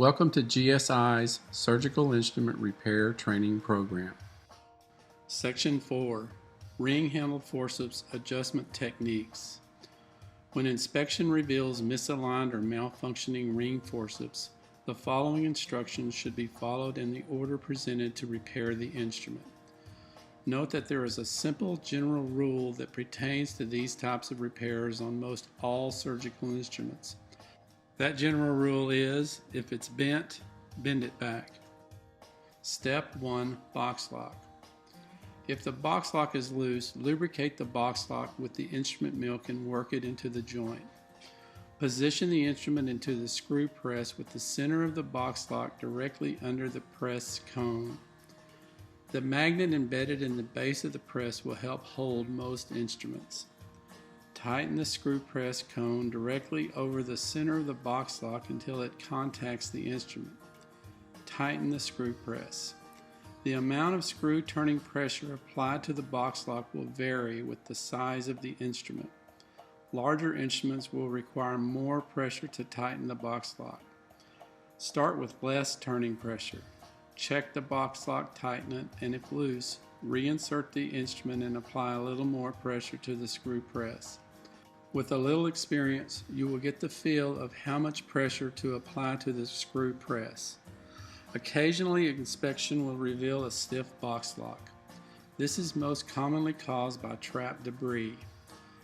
Welcome to GSI's Surgical Instrument Repair Training Program. Section 4, Ring Handle Forceps Adjustment Techniques. When inspection reveals misaligned or malfunctioning ring forceps, the following instructions should be followed in the order presented to repair the instrument. Note that there is a simple general rule that pertains to these types of repairs on most all surgical instruments. That general rule is, if it's bent, bend it back. Step 1, box lock. If the box lock is loose, lubricate the box lock with the instrument milk and work it into the joint. Position the instrument into the screw press with the center of the box lock directly under the press cone. The magnet embedded in the base of the press will help hold most instruments. Tighten the screw press cone directly over the center of the box lock until it contacts the instrument. Tighten the screw press. The amount of screw turning pressure applied to the box lock will vary with the size of the instrument. Larger instruments will require more pressure to tighten the box lock. Start with less turning pressure. Check the box lock tightness, and if loose, reinsert the instrument and apply a little more pressure to the screw press. With a little experience, you will get the feel of how much pressure to apply to the screw press. Occasionally, inspection will reveal a stiff box lock. This is most commonly caused by trapped debris.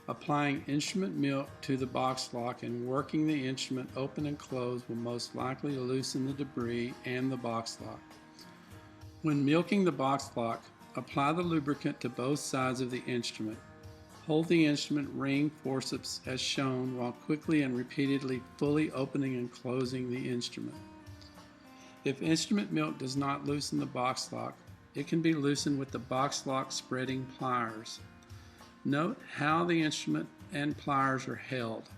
Applying instrument milk to the box lock and working the instrument open and close will most likely loosen the debris and the box lock. When milking the box lock, apply the lubricant to both sides of the instrument. Hold the instrument ring forceps as shown while quickly and repeatedly fully opening and closing the instrument. If instrument milk does not loosen the box lock, it can be loosened with the box lock spreading pliers. Note how the instrument and pliers are held.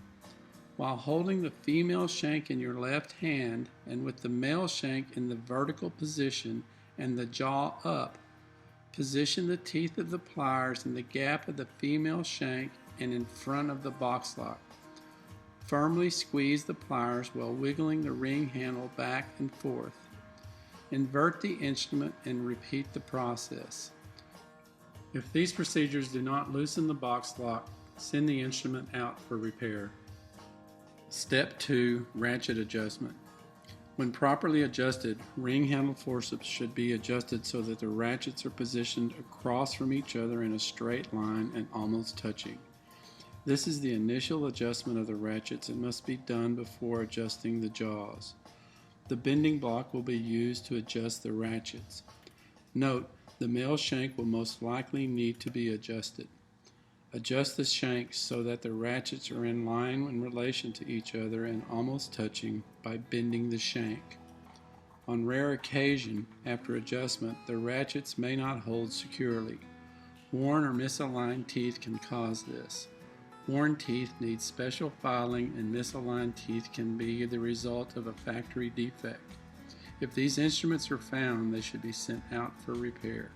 While holding the female shank in your left hand and with the male shank in the vertical position and the jaw up, position the teeth of the pliers in the gap of the female shank and in front of the box lock. Firmly squeeze the pliers while wiggling the ring handle back and forth. Invert the instrument and repeat the process. If these procedures do not loosen the box lock, send the instrument out for repair. Step 2, ratchet adjustment. When properly adjusted, ring handle forceps should be adjusted so that the ratchets are positioned across from each other in a straight line and almost touching. This is the initial adjustment of the ratchets and must be done before adjusting the jaws. The bending block will be used to adjust the ratchets. Note, the male shank will most likely need to be adjusted. Adjust the shanks so that the ratchets are in line in relation to each other and almost touching by bending the shank. On rare occasion, after adjustment, the ratchets may not hold securely. Worn or misaligned teeth can cause this. Worn teeth need special filing, and misaligned teeth can be the result of a factory defect. If these instruments are found, they should be sent out for repair.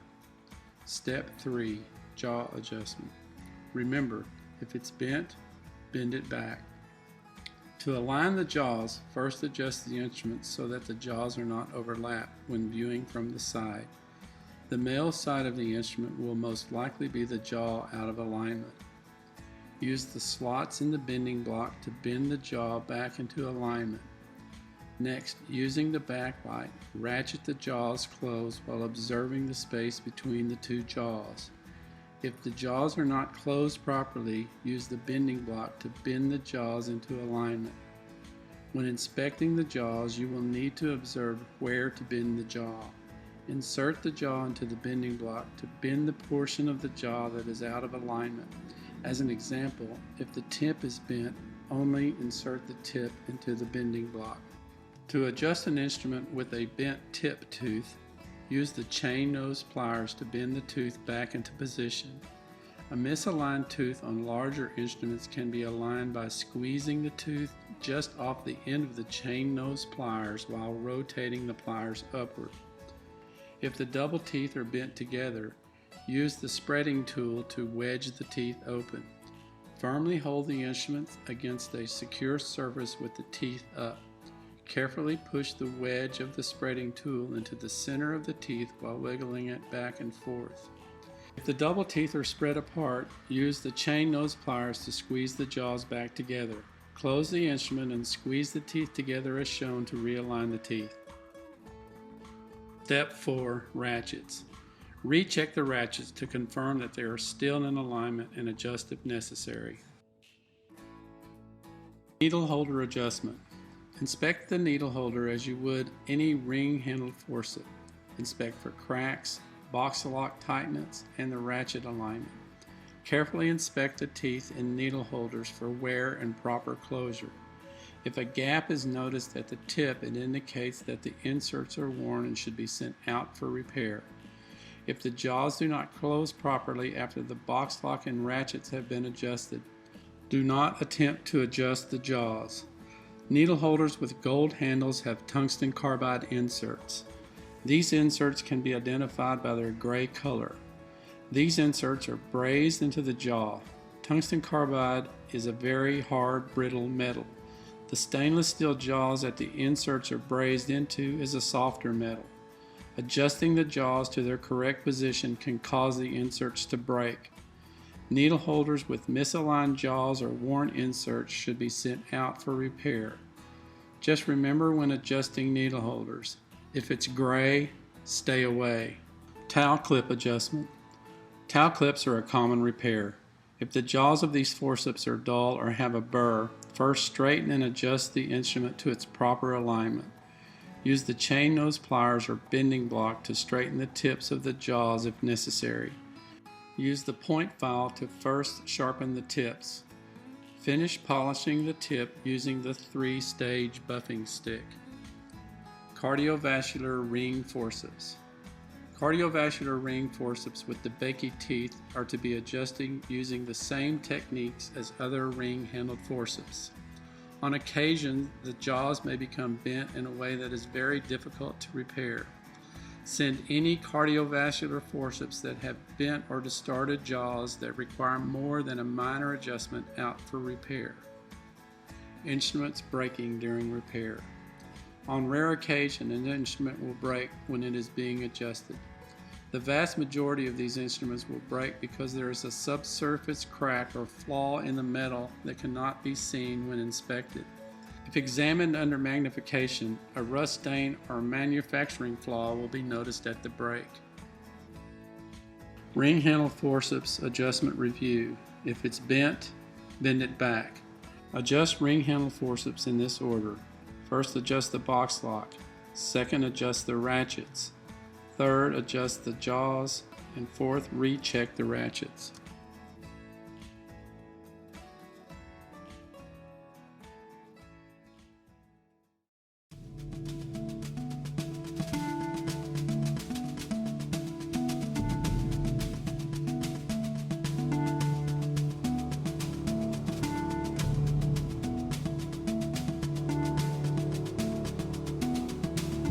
Step 3, jaw adjustment. Remember, if it's bent, bend it back. To align the jaws, first adjust the instrument so that the jaws are not overlapped when viewing from the side. The male side of the instrument will most likely be the jaw out of alignment. Use the slots in the bending block to bend the jaw back into alignment. Next, using the backlight, ratchet the jaws closed while observing the space between the two jaws. If the jaws are not closed properly, use the bending block to bend the jaws into alignment. When inspecting the jaws, you will need to observe where to bend the jaw. Insert the jaw into the bending block to bend the portion of the jaw that is out of alignment. As an example, if the tip is bent, only insert the tip into the bending block. To adjust an instrument with a bent tip tooth, use the chain nose pliers to bend the tooth back into position. A misaligned tooth on larger instruments can be aligned by squeezing the tooth just off the end of the chain nose pliers while rotating the pliers upward. If the double teeth are bent together, use the spreading tool to wedge the teeth open. Firmly hold the instruments against a secure surface with the teeth up. Carefully push the wedge of the spreading tool into the center of the teeth while wiggling it back and forth. If the double teeth are spread apart, use the chain nose pliers to squeeze the jaws back together. Close the instrument and squeeze the teeth together as shown to realign the teeth. Step 4. Ratchets. Recheck the ratchets to confirm that they are still in alignment and adjust if necessary. Needle holder adjustment. Inspect the needle holder as you would any ring-handled forceps. Inspect for cracks, box lock tightness, and the ratchet alignment. Carefully inspect the teeth and needle holders for wear and proper closure. If a gap is noticed at the tip, it indicates that the inserts are worn and should be sent out for repair. If the jaws do not close properly after the box lock and ratchets have been adjusted, do not attempt to adjust the jaws. Needle holders with gold handles have tungsten carbide inserts. These inserts can be identified by their gray color. These inserts are brazed into the jaw. Tungsten carbide is a very hard, brittle metal. The stainless steel jaws that the inserts are brazed into is a softer metal. Adjusting the jaws to their correct position can cause the inserts to break. Needle holders with misaligned jaws or worn inserts should be sent out for repair. Just remember when adjusting needle holders, if it's gray, stay away. Towel clip adjustment. Towel clips are a common repair. If the jaws of these forceps are dull or have a burr, first straighten and adjust the instrument to its proper alignment. Use the chain nose pliers or bending block to straighten the tips of the jaws if necessary. Use the point file to first sharpen the tips. Finish polishing the tip using the 3-stage buffing stick. Cardiovascular ring forceps. Cardiovascular ring forceps with the Becky teeth are to be adjusted using the same techniques as other ring-handled forceps. On occasion, the jaws may become bent in a way that is very difficult to repair. Send any cardiovascular forceps that have bent or distorted jaws that require more than a minor adjustment out for repair. Instruments breaking during repair. On rare occasion, an instrument will break when it is being adjusted. The vast majority of these instruments will break because there is a subsurface crack or flaw in the metal that cannot be seen when inspected. If examined under magnification, a rust stain or manufacturing flaw will be noticed at the break. Ring handle forceps adjustment review. If it's bent, bend it back. Adjust ring handle forceps in this order. First, adjust the box lock. Second, adjust the ratchets. Third, adjust the jaws. And fourth, recheck the ratchets.